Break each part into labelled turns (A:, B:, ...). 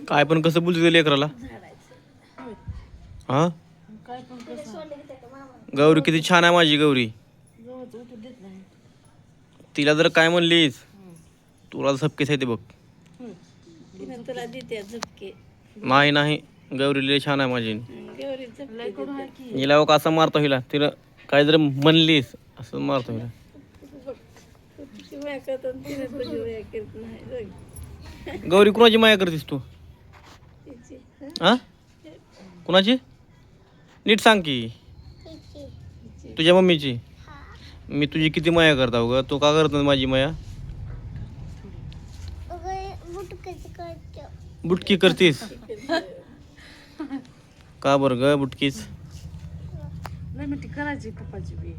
A: काय पण कसं बोलते लेकराला? हा
B: काय पण कसं
A: गौरी किती छान आहे माझी गौरी.
B: जवळच उठू देत नाही.
A: तिला जर काय म्हणलीस तुला झपकेच आहे ते बघ.
C: तिनं तुला देते झपके.
A: नाही नाही गौरी लय छान आहे माझी.
C: गौरी झपके
B: लय कडू आहे की.
A: हिला बघ असं मारतो हिला. तिला काय जर म्हणलीस असं मारतो हिला.
C: तिची माया करतो आणि तिने तुझी माया करत नाही.
A: गौरी कुणाची माया करतीस तू?
C: तिची
A: हा कुणाची? नीट सांग की. तुझ्या मम्मीची. मी तुझी किती माया करता ग? तू का करत नाही माझी माया? बुटकी करतीस का बरं ग? बुटकीच
B: लय मिठी करायची पप्पाची बी.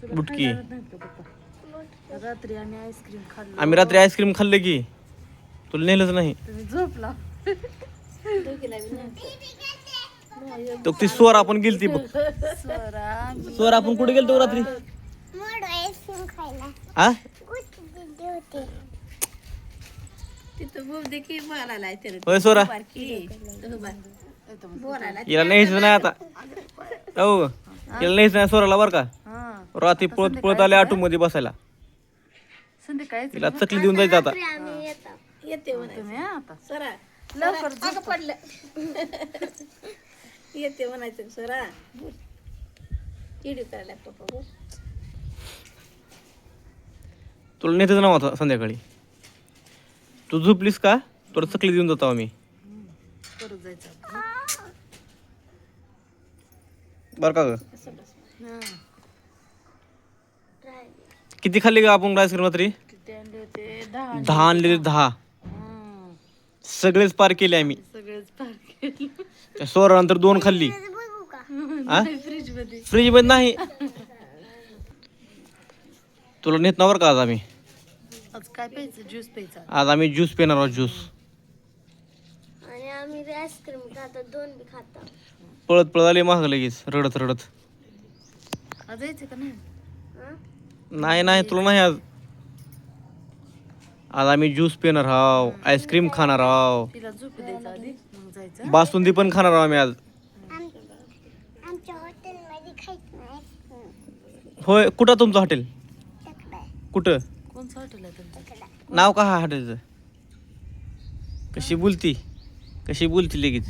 B: तुला
A: बुटकी.
B: खायला नाही का पप्पा? रात्री आम्ही आईस्क्रीम खाल्लो.
A: आम्ही रात्री आईस्क्रीम खाल्लं की तुला नेलंच नाही.
B: तुम्ही झोपला.
C: दोघीला बी नाही.
A: तो ती स्वर आपण गेलती बघ.
B: स्वरा
A: स्वर आपण कुठे गेलतो रात्री? आ
C: तिथं बोल दे की बोलायला
A: होय स्वरा.
C: बोलायला
A: हिला न्यायचं नाही आता. हो हिला न्यायचं नाही स्वराला बरं का.
B: हा
A: रात्री पळत पळत आले ऑटो मध्ये बसायला.
B: संध्याकाळी
A: तिला चकली देऊन जायचं आता.
C: येते म्हणायचं
B: तुम्ही हा आता
C: सरा
B: लवकर
C: अगं पडलं. येते म्हणायचं सरा बोल. चिडी करायला पप्पा बोल.
A: तुला नेतच नव्हता संध्याकाळी. तू झोपलीस का? तुला चकली देऊन जातो आम्ही
B: परत जायचं आता.
A: बरं का ग?
B: हा.
A: किती खाल्ली का आपण आईस्क्रीम रात्री?
B: किती आणले होते? 10.
A: 10 आणले 10.
B: हं.
A: सगळेच पार केले आम्ही.
B: सगळेच पार केले.
A: त्या सोरानंतर 2 खाल्ली. हा
B: फ्रीज मध्ये.
A: फ्रीज मध्ये नाही. तुला नेत ना बरं का आज आम्ही.
B: आज काय प्यायचं? ज्यूस प्यायचा.
A: आज आम्ही ज्यूस पिणार आहोत. ज्यूस
D: आणि आम्ही आईस्क्रीम खातो 2 बी खातो.
A: पळत पळत आले मागं लगेच रडत रडत.
B: आज यायचं का नाही?
A: नाही नाही तुला नाही आज. आज आम्ही ज्यूस पिणार आहो. आईस्क्रीम खाणार आहो.
B: तिला झोप द्यायचं आधी मग जायचं.
A: बासुंदी पण खाणार आहो आम्ही आज.
D: आमच्या हॉटेलमध्ये खायचं आईस्क्रीम.
A: होय कुठं तुमचं हॉटेल? कुठं?
B: कोणचं हॉटेल आहे तुमचं?
A: नाव का हा हॉटेलचं? कशी बोलती? कशी बोलती लगेच?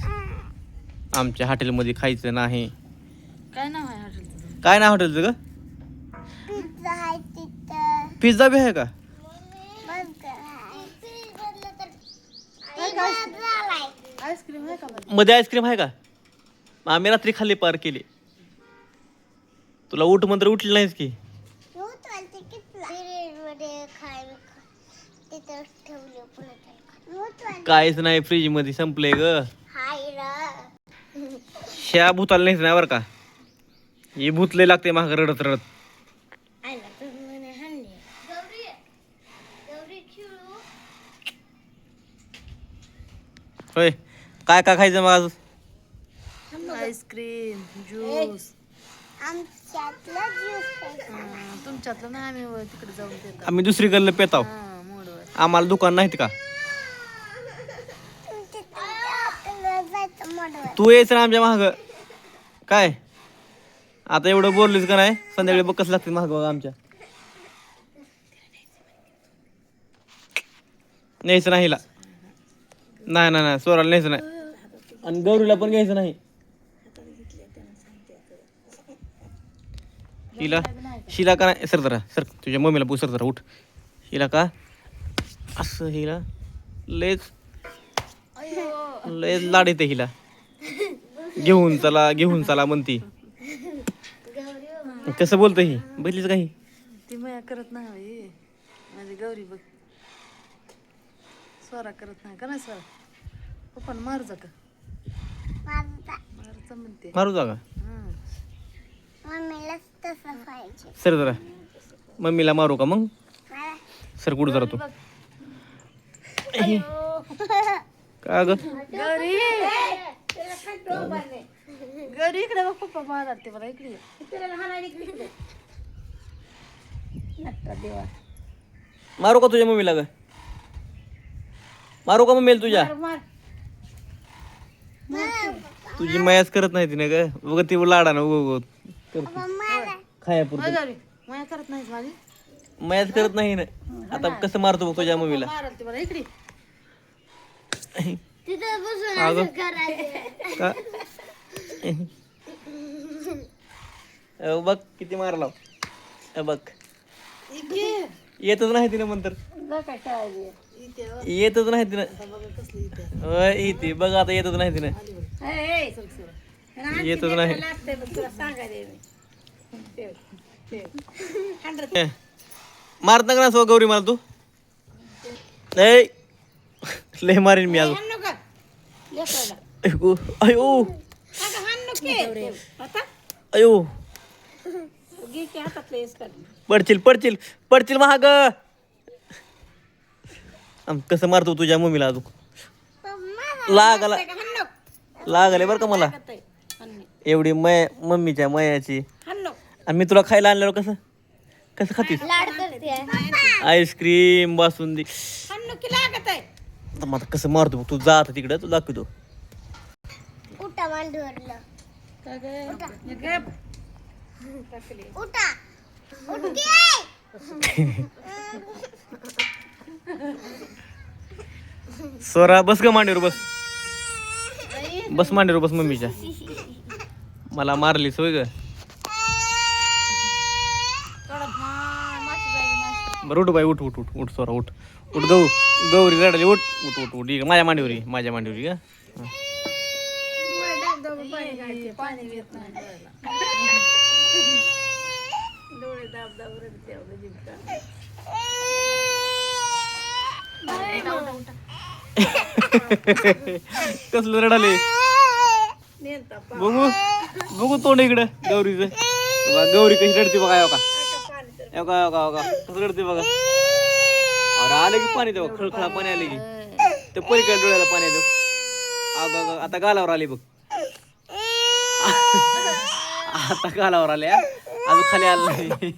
A: आमच्या हॉटेलमध्ये खायचं नाही.
B: काय नाव आहे हॉटेलचं?
A: काय नाव हॉटेलचं ग?
D: पिझ्झा आहे तिथं.
A: पिझ्झा बी आहे का?
D: बर्गर आहे. पिझ्झा झालाय.
B: आईस्क्रीम आहे का बरं?
A: मध्ये आईस्क्रीम आहे का? आम्ही रात्री खाल्ली पार केली. तुला उठ मंत्र उठली नाहीस की?
D: फ्रीजमध्ये खायला तिथं ठेवले पुन्हा.
A: काहीच नाही फ्रीज मध्ये संपले ग.
D: हाय र.
A: ह्या भूताला नाहीच नाही बरं का. ही भूत लय लागते माग रडत रडत.
D: आयला तर म्हणे हल्ली. गौरी गौरी खेळू.
A: होय काय काय खायचं मग आज?
B: Ice cream juice.
D: आमच्यातलं ज्यूस खायचं.
B: तुमच्यातलं नाही आम्ही तिकडे जाऊन देतो.
A: आम्ही दुसरीकडलं पेताव.
B: हा मोडवर.
A: आम्हाला दुकान नाहीत का?
D: आपल्याला जायचं मडवर.
A: तू यायचं ना आमच्या माग. काय आता एवढं बोललीस का नाही? संध्याकाळी बघ कसं लागते माग बघा आमच्या. न्यायचं नाही हिला. नाही नाही नाही स्वराला न्यायचं नाही. आणि गौरीला पण घ्यायचं नाही. हिला शिला का नाही? सर जरा सर तुझ्या मम्मीला बोल. सर जरा उठ. हिला का असं हिला लयच लयच लाड येते हिला. घेऊन चला म्हणती. कसं बोलतं ही? बघलीच काही?
B: ती मया करत नाही माझी गौरी बघ. स्वरा करत नाही का नाही स्वरा? पप्पा मारू जा का? मारूचा म्हणते.
A: मारू जागा.
B: हं.
D: मम्मीलाच तसं पाहिजे.
A: सर जरा मम्मीला मारू का मग? सर कुठं जरा तू का ग?
B: गौरी गौरी इकडे बघ पप्पा मारते मला इकडे ये.
C: देवा
A: मारू का तुझ्या मम्मीला ग? मारू का मम्मी तुझ्या?
C: मार
A: तुझी मायाच करत नाही तिने ग. बघ ती लाडा ना उग खायापुरतं
B: गौरी माया करत नाहीस माझी
A: मायाच करत नाही ना. आता कसं मारतो बघ तुझ्या मम्मीला?
B: मारल ती मला इकडे
D: तिथं बसून
A: अगं.
D: असं करायचं.
A: का बघ किती मारला. बघ
B: इकडे
A: येतच नाही तिने नंतर.
C: काय खेळायची
B: इथे
A: येतच नाही तिनं.
B: बघा कसली इथे
A: होय, येते बघ आता येतच नाही तिनं. येतच नाही.
C: लागतंय बघ तुला सांगायला मी. ठेव, ठेव.
A: मारत नका ना सो गौरी मला तू. नाही लय मारीन मी अजून.
C: हाण नका लेकराला.
A: अयो अयो
C: आता हाण नको. आता
A: अयो
C: घे की हातातलं हेच कर.
A: पडचिल पडचिल पडचिल महाग. कसं मारतो तुझ्या मम्मीला अजून? लागला
C: हाण नको.
A: लागले बरं का मला
C: लागतंय. हाण नको.
A: एवढी मम्मीच्या मयाची.
C: हाण नको.
A: आणि मी तुला खायला आणल्यावर कसं कसं खातीस?
D: लाड करते
A: आईस्क्रीम बासुंदी.
C: हाण नको की लागत आहे.
A: आता मला कसं मारतो बघ. तू जा आता तिकडं तू दाखवतो.
D: उठा मांडीवरलं
C: काय गं? हे गप.
D: उठा उठके
A: स्वरा बस ग मांडीवर बस. बस मांडीवर बस मम्मीच्या. मला मारलीस होय ग. बरं उठ बाई उठ उठ उठ उठ स्वरा उठ उठ गौरी रडाली उठ उठ उठ उठ ये माझ्या मांडीवर ये माझ्या मांडीवर ये.
C: पाणी येत नाही डोळे दाब दाब रडते एवढं जिंका.
A: कसलं रडाले
C: नेलता पा.
A: बघू बघू तोंड इकडं गौरीचं. बघा, गौरी कशी रडते बघा. हो का हो का हो का हो का कसं रडते बघा. अरे आले की पाणी तेव्हा खळखळा पाणी आले की ते पलीकडे डोळ्याला पाणी येतं. अगं आता गालावर आली बघ. आता गालावर आले अजून खाली आलं नाही.